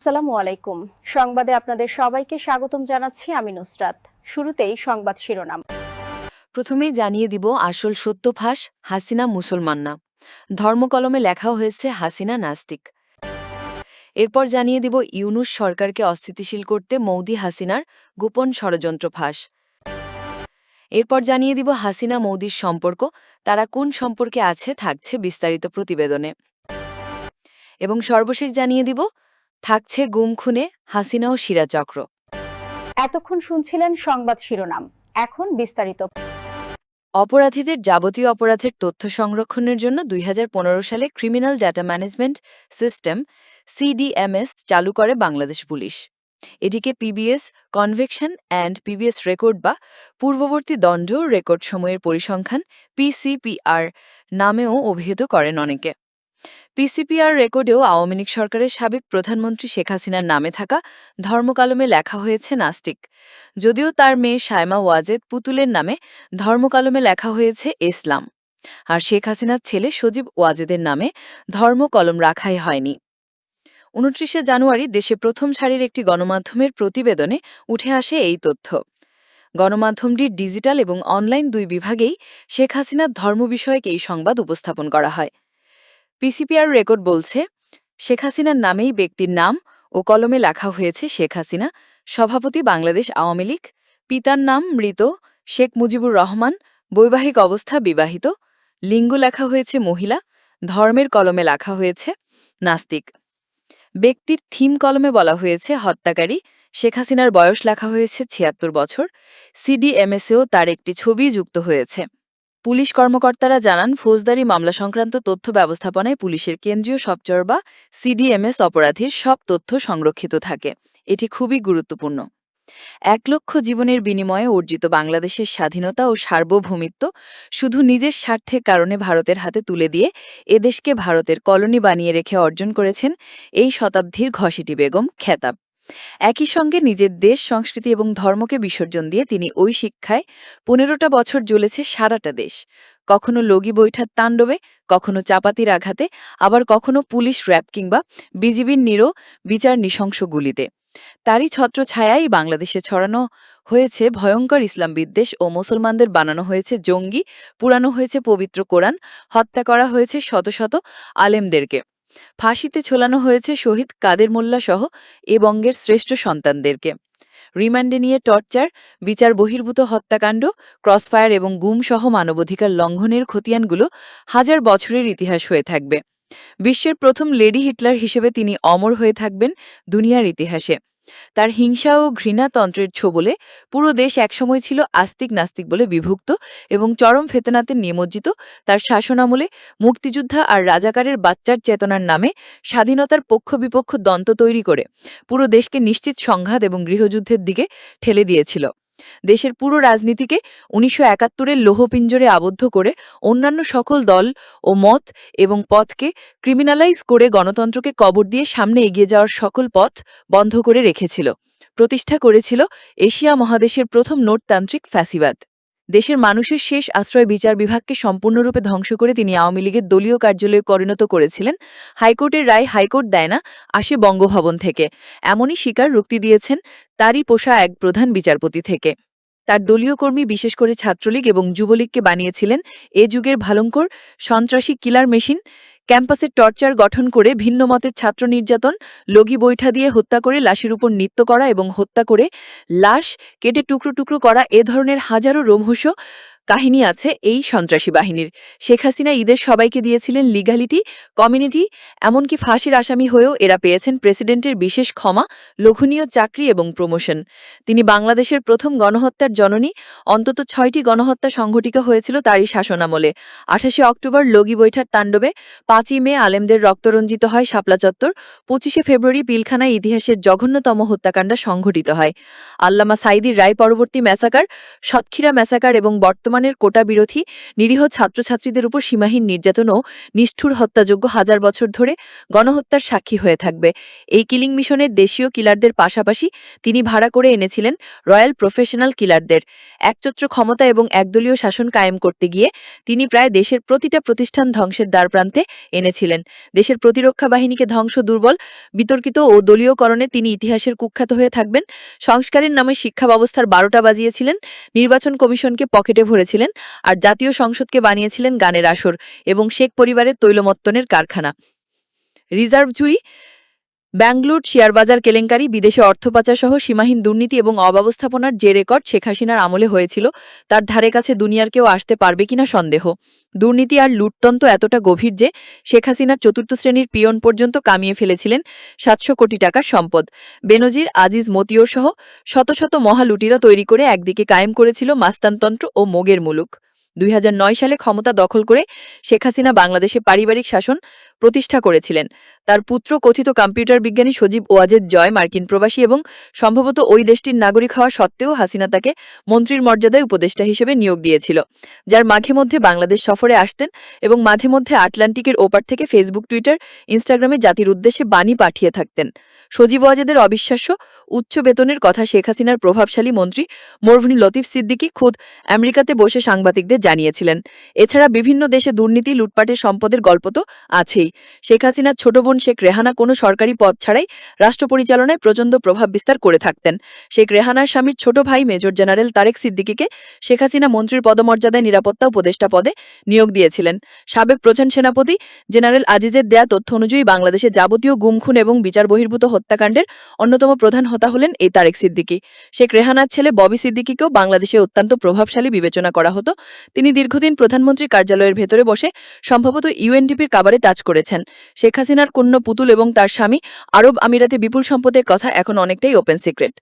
আসসালামু আলাইকুম। সংবাদে আপনাদের সবাইকে স্বাগতম জানাচ্ছি আমি নুসরাত। শুরুতেই সংবাদ শিরোনাম। প্রথমেই জানিয়ে দিব আসল সত্যফাঁস, হাসিনা মুসলমান না। ধর্মকলমে লেখাও হয়েছে হাসিনা নাস্তিক। এরপর জানিয়ে দিব ইউনূস সরকারকে অস্থিতিশীল করতে মৌদি হাসিনার গোপন ষড়যন্ত্র ফাঁস। এরপর জানিয়ে দিব হাসিনা মৌদির সম্পর্ক, তারা কোন সম্পর্কে আছে থাকছে বিস্তারিত প্রতিবেদনে। এবং সর্বশেষ জানিয়ে দিব থাকছে গুম খুনে হাসিনা ও শিরাচক্র। এতক্ষণ শুনছিলেন সংবাদ শিরোনাম, এখন বিস্তারিত। অপরাধীদের যাবতীয় অপরাধের তথ্য সংরক্ষণের জন্য ২০১৫ সালে criminal data management system CDMS চালু করে বাংলাদেশ পুলিশ। এটিকে PBS conviction and PBS record বা পূর্ববর্তী দণ্ড রেকর্ড সময়ের পরিসংখ্যান পিসিপিআর নামেও অভিহিত করেন অনেকে। পিসিপিআর রেকর্ডেও আওয়ামী লীগ সরকারের সাবেক প্রধানমন্ত্রী শেখ হাসিনার নামে থাকা ধর্মকলমে লেখা হয়েছে নাস্তিক। যদিও তার মেয়ে সায়মা ওয়াজেদ পুতুলের নামে ধর্মকলমে লেখা হয়েছে ইসলাম, আর শেখ হাসিনার ছেলে সজীব ওয়াজেদের নামে ধর্মকলম রাখাই হয়নি। ২৯শে জানুয়ারি দেশে প্রথম সারির একটি গণমাধ্যমের প্রতিবেদনে উঠে আসে এই তথ্য। গণমাধ্যমটির ডিজিটাল এবং অনলাইন দুই বিভাগেই শেখ হাসিনার ধর্ম বিষয়ক এই সংবাদ উপস্থাপন করা হয়। পিসিপিআর রেকর্ড বলছে, শেখ হাসিনার নামেই ব্যক্তির নাম ও কলমে লেখা হয়েছে শেখ হাসিনা, সভাপতি বাংলাদেশ আওয়ামী লীগ, পিতার নাম মৃত শেখ মুজিবুর রহমান, বৈবাহিক অবস্থা বিবাহিত, লিঙ্গ লেখা হয়েছে মহিলা, ধর্মের কলমে লেখা হয়েছে নাস্তিক। ব্যক্তির থিম কলমে বলা হয়েছে হত্যাকারী, শেখ হাসিনার বয়স লেখা হয়েছে ৭৬ বছর, সিডিএমএসেও তার একটি ছবি যুক্ত হয়েছে। পুলিশ কর্মকর্তারা জানান, ফৌজদারি মামলা সংক্রান্ত তথ্য ব্যবস্থাপনায় পুলিশের কেন্দ্রীয় সফটওয়্যার বা সিডিএমএস অপরাধীর সব তথ্য সংরক্ষিত থাকে। এটি খুবই গুরুত্বপূর্ণ। ১ লক্ষ জীবনের বিনিময়ে অর্জিত বাংলাদেশের স্বাধীনতা ও সার্বভৌমিত্ব শুধু নিজের স্বার্থের কারণে ভারতের হাতে তুলে দিয়ে এদেশকে ভারতের কলোনি বানিয়ে রেখে অর্জন করেছেন এই শতাব্দীর ঘসেটি বেগম খেতাব। একই সঙ্গে নিজের দেশ, সংস্কৃতি এবং ধর্মকে বিসর্জন দিয়ে তিনি ওই শিক্ষায় ১৫টা বছর জ্বলেছে সারাটা দেশ। কখনো লগি বৈঠার তাণ্ডবে, কখনো চাপাতির আঘাতে, আবার কখনো পুলিশ র্যাব কিংবা বিজিবির নিরো বিচার নৃশংস গুলিতে। তারই ছত্রছায়াই বাংলাদেশে ছড়ানো হয়েছে ভয়ঙ্কর ইসলাম বিদ্বেষ ও মুসলমানদের বানানো হয়েছে জঙ্গি, পুরানো হয়েছে পবিত্র কোরআন, হত্যা করা হয়েছে শত শত আলেমদেরকে, ফাঁসিতে ঝোলানো হয়েছে শহীদ কাদের মোল্লা সহ এ বঙ্গের শ্রেষ্ঠ সন্তানদেরকে। রিমান্ডে নিয়ে টর্চার, বিচার বহির্ভূত হত্যাকাণ্ড, ক্রসফায়ার এবং গুমসহ মানবাধিকার লঙ্ঘনের খতিয়ানগুলো হাজার বছরের ইতিহাস হয়ে থাকবে। বিশ্বের প্রথম লেডি হিটলার হিসেবে তিনি অমর হয়ে থাকবেন দুনিয়ার ইতিহাসে। তার হিংসা ও ঘৃণাতন্ত্রের ছোবলে পুরো দেশ একসময় ছিল আস্তিক নাস্তিক বলে বিভক্ত এবং চরম ফেতনাতে নিমজ্জিত। তার শাসনামলে মুক্তিযোদ্ধা আর রাজাকারের বাচ্চার চেতনার নামে স্বাধীনতার পক্ষ বিপক্ষ দ্বন্দ্ব তৈরি করে পুরো দেশকে নিশ্চিত সংঘাত এবং গৃহযুদ্ধের দিকে ঠেলে দিয়েছিল। দেশের পুরো রাজনীতিকে ১৯৭১-এর লোহপিঞ্জরে আবদ্ধ করে অন্যান্য সকল দল ও মত এবং পথকে ক্রিমিনালাইজ করে গণতন্ত্রকে কবর দিয়ে সামনে এগিয়ে যাওয়ার সকল পথ বন্ধ করে রেখেছিল। প্রতিষ্ঠা করেছিল এশিয়া মহাদেশের প্রথম নোটতান্ত্রিক ফ্যাসিবাদ। দেশের মানুষের শেষ আশ্রয় বিচার বিভাগকে সম্পূর্ণরূপে ধ্বংস করে তিনি আওয়ামী লীগের দলীয় কার্যালয়ে পরিণত করেছিলেন। হাইকোর্টের রায় হাইকোর্ট দেয় না, আসে বঙ্গভবন থেকে, এমনই স্বীকারোক্তি দিয়েছেন তারই পোষা এক প্রধান বিচারপতি থেকে। তার দলীয় কর্মী, বিশেষ করে ছাত্রলীগ এবং যুবলীগকে বানিয়েছিলেন এ যুগের ভালঙ্কর সন্ত্রাসী কিলার মেশিন। ক্যাম্পাসে টর্চার গঠন করে ভিন্ন মতের ছাত্র নির্যাতন, লগি বৈঠা দিয়ে হত্যা করে লাশের উপর নৃত্য করা এবং হত্যা করে লাশ কেটে টুকরো টুকরো করা, এ ধরনের হাজারো রোমহর্ষ কাহিনী আছে এই সন্ত্রাসী বাহিনীর। শেখ হাসিনা ঈদের সবাইকে দিয়েছিলেন লিগ্যালিটি, কমিউনিটি, এমনকি ফাঁসির আসামি হয়েও এরা পেয়েছেন প্রেসিডেন্টের বিশেষ ক্ষমা, লঘুনীয় চাকরি এবং প্রমোশন। তিনি বাংলাদেশের প্রথম গণহত্যার জননী। অন্তত ৬টি গণহত্যা সংঘটিত হয়েছিল তারই শাসনামলে। ২৮শে অক্টোবর লগি বৈঠার তাণ্ডবে, ৫ই মে আলেমদের রক্তরঞ্জিত হয় শাপলা চত্বর, ২৫শে ফেব্রুয়ারি পিলখানায় ইতিহাসের জঘন্যতম হত্যাকাণ্ড সংঘটিত হয়। আল্লামা সাঈদীর রায় পরবর্তী ম্যাসাকার, সাতক্ষীরা ম্যাসাকার এবং বর্তমান বর্তমানের কোটা বিরোধী নিরীহ ছাত্রছাত্রীদের উপর সীমাহীন নির্যাতন ও নিষ্ঠুর হত্যাযোগ্য হাজার বছর ধরে গণহত্যার সাক্ষী হয়ে থাকবে। এই কিলিং মিশনের দেশীয় কিলারদের পাশাপাশি তিনি ভাড়া করে এনেছিলেন রয়্যাল প্রফেশনাল কিলারদের। একচ্ছত্র ক্ষমতা এবং একদলীয় শাসন কায়েম করতে গিয়ে তিনি প্রায় দেশের প্রতিটা প্রতিষ্ঠান ধ্বংসের দ্বারপ্রান্তে এনেছিলেন। দেশের প্রতিরক্ষা বাহিনীকে ধ্বংস, দুর্বল, বিতর্কিত ও দলীয়করণে তিনি ইতিহাসের কুখ্যাত হয়ে থাকবেন। সংস্কারের নামে শিক্ষা ব্যবস্থার 12টা বাজিয়েছিলেন, নির্বাচন কমিশনকে পকেটে ভরেছিলেন, আর জাতীয় সংসদকে বানিয়েছিলেন গানের আসর এবং শেখ পরিবারের তৈলমত্তনের কারখানা। রিজার্ভ চুরি, ব্যাংক লুট, শেয়ারবাজার কেলেঙ্কারি, বিদেশে অর্থ পাচার সহ সীমাহীন দুর্নীতি এবং অব্যবস্থাপনার যে রেকর্ড শেখ হাসিনার আমলে হয়েছিল তার ধারে কাছে দুনিয়ার কেউ আসতে পারবে কিনা সন্দেহ। দুর্নীতি আর লুটতন্ত্র এতটা গভীর যে শেখ হাসিনার চতুর্থ শ্রেণীর পিয়ন পর্যন্ত কামিয়ে ফেলেছিলেন 700 কোটি টাকার সম্পদ। বেনজির, আজিজ, মতিয়র সহ শত শত মহালুটিরা তৈরি করে একদিকে কায়েম করেছিল মাস্তানতন্ত্র ও মোগের মুলুক। 2009 সালে ক্ষমতা দখল করে শেখ হাসিনা বাংলাদেশে পারিবারিক শাসন প্রতিষ্ঠা করেছিলেন। তার পুত্র কথিত কম্পিউটার বিজ্ঞানী সজীব ওয়াজেদ জয় মার্কিন প্রবাসী এবং সম্ভবত ওই দেশটির নাগরিক হওয়া সত্ত্বেও হাসিনা তাকে মন্ত্রীর মর্যাদায় উপদেষ্টা হিসেবে নিয়োগ দিয়েছিল, যার মাঝে মধ্যে বাংলাদেশ সফরে আসতেন এবং মাঝে মধ্যে আটলান্টিকের ওপার থেকে ফেসবুক, টুইটার, ইনস্টাগ্রামে জাতির উদ্দেশ্যে বাণী পাঠিয়ে থাকতেন। সজীব ওয়াজেদের অবিশ্বাস্য উচ্চ বেতনের কথা শেখ হাসিনার প্রভাবশালী মন্ত্রী মরভুনি লতিফ সিদ্দিকী খুদ আমেরিকাতে বসে সাংবাদিকদের জানিয়েছিলেন। এছাড়া বিভিন্ন দেশে দুর্নীতি, লুটপাটের সম্পদের গল্প তো আছেই। শেখ হাসিনার ছোট বোন শেখ রেহানা কোনো সরকারি পদ ছাড়াই রাষ্ট্র পরিচালনায় প্রচণ্ড প্রভাব বিস্তার করে থাকতেন। শেখ রেহানার স্বামীর ছোট ভাই মেজর জেনারেল তারেক সিদ্দিকীকে শেখ হাসিনা মন্ত্রীর পদমর্যাদায় নিরাপত্তা উপদেষ্টা পদে নিয়োগ দিয়েছিলেন। সাবেক প্রধান সেনাপতি জেনারেল আজিজের দেয়া তথ্য অনুযায়ী বাংলাদেশে যাবতীয় গুম, খুন এবং বিচার বহির্ভূত হত্যাকাণ্ডের অন্যতম প্রধান হোতা হলেন এই তারেক সিদ্দিকী। শেখ রেহানার ছেলে ববি সিদ্দিকীকেও বাংলাদেশে অত্যন্ত প্রভাবশালী বিবেচনা করা হতো। তিনি দীর্ঘদিন প্রধানমন্ত্রীর কার্যালয়ের ভেতরে বসে সম্ভবত ইউএনডিপির কাবারে কাজ করেছেন। শেখ হাসিনার কন্যা পুতুল এবং তার স্বামী আরব আমিরাতে বিপুল সম্পদের কথা এখন অনেকটাই ওপেন সিক্রেট।